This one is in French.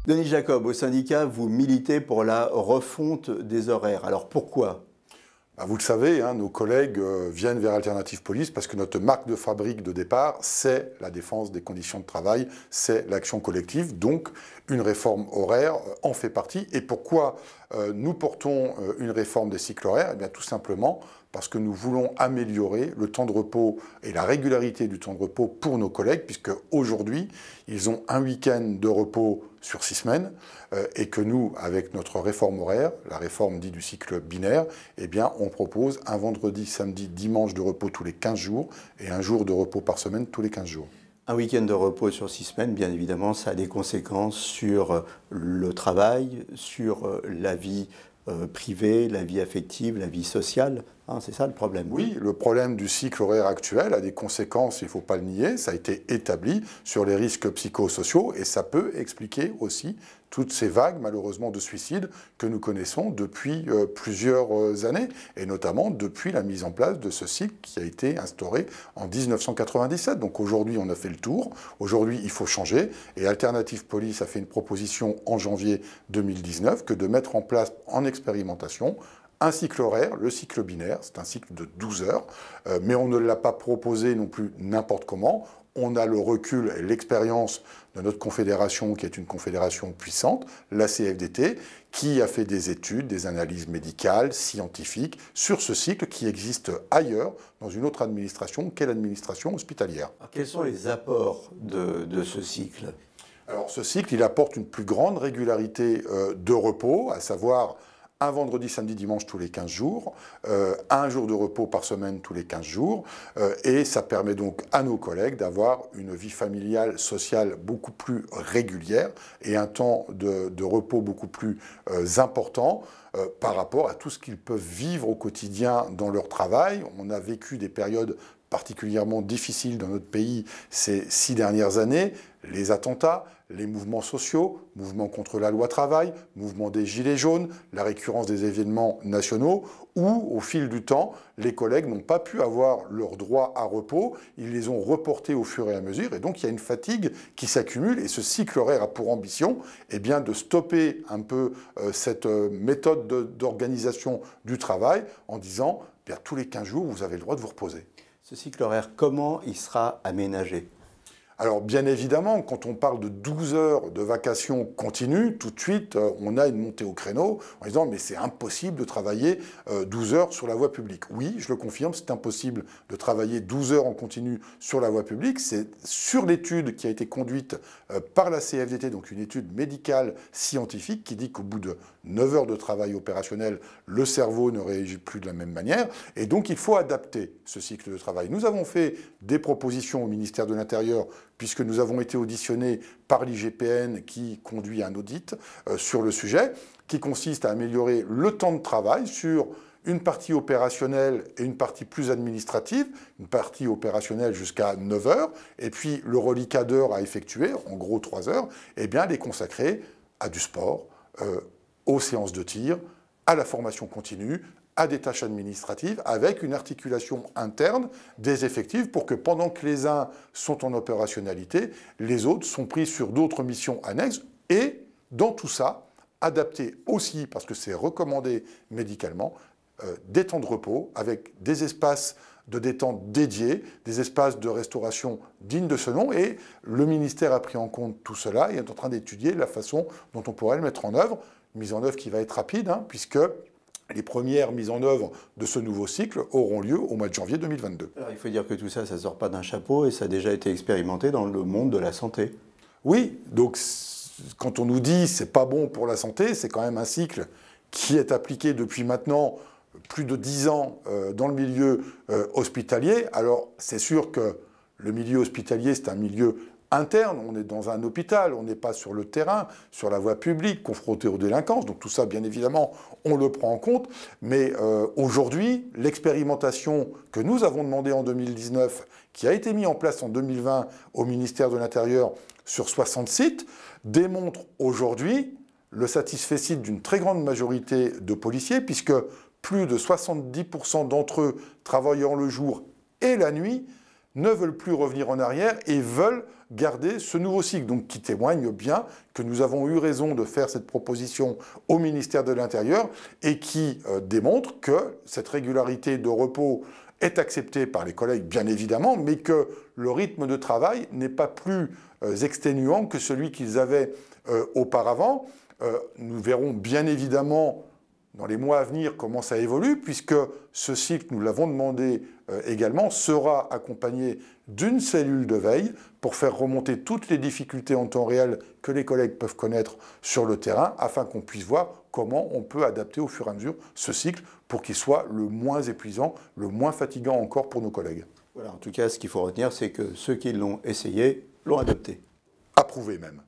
Denis Jacob, au syndicat, vous militez pour la refonte des horaires. Alors pourquoi? Vous le savez, nos collègues viennent vers Alternative Police parce que notre marque de fabrique de départ, c'est la défense des conditions de travail, c'est l'action collective. Donc, une réforme horaire en fait partie. Et pourquoi nous portons une réforme des cycles horaires? Eh bien, tout simplement parce que nous voulons améliorer le temps de repos et la régularité du temps de repos pour nos collègues, puisque aujourd'hui, ils ont un week-end de repos sur 6 semaines, et que nous, avec notre réforme horaire, la réforme dite du cycle binaire, eh bien, on propose un vendredi, samedi, dimanche de repos tous les 15 jours, et un jour de repos par semaine tous les 15 jours. Un week-end de repos sur 6 semaines, bien évidemment, ça a des conséquences sur le travail, sur la vie privée, la vie affective, la vie sociale. C'est ça le problème. Oui, le problème du cycle horaire actuel a des conséquences, il ne faut pas le nier, ça a été établi sur les risques psychosociaux et ça peut expliquer aussi toutes ces vagues, malheureusement, de suicides que nous connaissons depuis plusieurs années, et notamment depuis la mise en place de ce cycle qui a été instauré en 1997. Donc aujourd'hui, on a fait le tour. Aujourd'hui, il faut changer. Et Alternative Police a fait une proposition en janvier 2019 que de mettre en place en expérimentation un cycle horaire, le cycle binaire, c'est un cycle de 12 heures, mais on ne l'a pas proposé non plus n'importe comment. On a le recul et l'expérience de notre confédération, qui est une confédération puissante, la CFDT, qui a fait des études, des analyses médicales, scientifiques, sur ce cycle qui existe ailleurs, dans une autre administration, qu'est l'administration hospitalière. Alors, quels sont les apports de ce cycle? Alors, ce cycle, il apporte une plus grande régularité de repos, à savoir un vendredi, samedi, dimanche tous les 15 jours, un jour de repos par semaine tous les 15 jours, et ça permet donc à nos collègues d'avoir une vie familiale, sociale beaucoup plus régulière et un temps de repos beaucoup plus important par rapport à tout ce qu'ils peuvent vivre au quotidien dans leur travail. On a vécu des périodes particulièrement difficiles dans notre pays ces 6 dernières années, les attentats, les mouvements sociaux, mouvements contre la loi travail, mouvement des gilets jaunes, la récurrence des événements nationaux, où, au fil du temps, les collègues n'ont pas pu avoir leur droit à repos, ils les ont reportés au fur et à mesure, et donc il y a une fatigue qui s'accumule, et ce cycle horaire a pour ambition de stopper un peu cette méthode d'organisation du travail en disant, tous les 15 jours, vous avez le droit de vous reposer. Ce cycle horaire, comment il sera aménagé? Alors bien évidemment, quand on parle de 12 heures de vacation continue, tout de suite, on a une montée au créneau en disant « mais c'est impossible de travailler 12 heures sur la voie publique ». Oui, je le confirme, c'est impossible de travailler 12 heures en continu sur la voie publique. C'est sur l'étude qui a été conduite par la CFDT, donc une étude médicale scientifique qui dit qu'au bout de 9 heures de travail opérationnel, le cerveau ne réagit plus de la même manière. Et donc il faut adapter ce cycle de travail. Nous avons fait des propositions au ministère de l'Intérieur puisque nous avons été auditionnés par l'IGPN qui conduit un audit sur le sujet, qui consiste à améliorer le temps de travail sur une partie opérationnelle et une partie plus administrative, une partie opérationnelle jusqu'à 9 heures, et puis le reliquat d'heures à effectuer, en gros 3 heures, les consacrer à du sport, aux séances de tir, à la formation continue, à des tâches administratives, avec une articulation interne des effectifs pour que pendant que les uns sont en opérationnalité, les autres sont pris sur d'autres missions annexes et, dans tout ça, adapter aussi, parce que c'est recommandé médicalement, des temps de repos avec des espaces de détente dédiés, des espaces de restauration dignes de ce nom, et le ministère a pris en compte tout cela et est en train d'étudier la façon dont on pourrait le mettre en œuvre, mise en œuvre qui va être rapide, puisque les premières mises en œuvre de ce nouveau cycle auront lieu au mois de janvier 2022. Alors, il faut dire que tout ça, ça ne sort pas d'un chapeau et ça a déjà été expérimenté dans le monde de la santé. Oui, donc quand on nous dit c'est pas bon pour la santé, c'est quand même un cycle qui est appliqué depuis maintenant plus de 10 ans dans le milieu hospitalier. Alors c'est sûr que le milieu hospitalier, c'est un milieu interne, on est dans un hôpital, on n'est pas sur le terrain, sur la voie publique, confronté aux délinquances. Donc tout ça, bien évidemment, on le prend en compte. Mais aujourd'hui, l'expérimentation que nous avons demandée en 2019, qui a été mise en place en 2020 au ministère de l'Intérieur sur 60 sites, démontre aujourd'hui le satisfecit d'une très grande majorité de policiers, puisque plus de 70% d'entre eux, travaillant le jour et la nuit, ne veulent plus revenir en arrière et veulent garder ce nouveau cycle, donc qui témoigne bien que nous avons eu raison de faire cette proposition au ministère de l'Intérieur et qui démontre que cette régularité de repos est acceptée par les collègues, bien évidemment, mais que le rythme de travail n'est pas plus exténuant que celui qu'ils avaient auparavant. Nous verrons bien évidemment dans les mois à venir comment ça évolue, puisque ce cycle, nous l'avons demandé également, sera accompagné d'une cellule de veille pour faire remonter toutes les difficultés en temps réel que les collègues peuvent connaître sur le terrain, afin qu'on puisse voir comment on peut adapter au fur et à mesure ce cycle pour qu'il soit le moins épuisant, le moins fatigant encore pour nos collègues. Voilà, en tout cas, ce qu'il faut retenir, c'est que ceux qui l'ont essayé l'ont adopté. Approuvé même.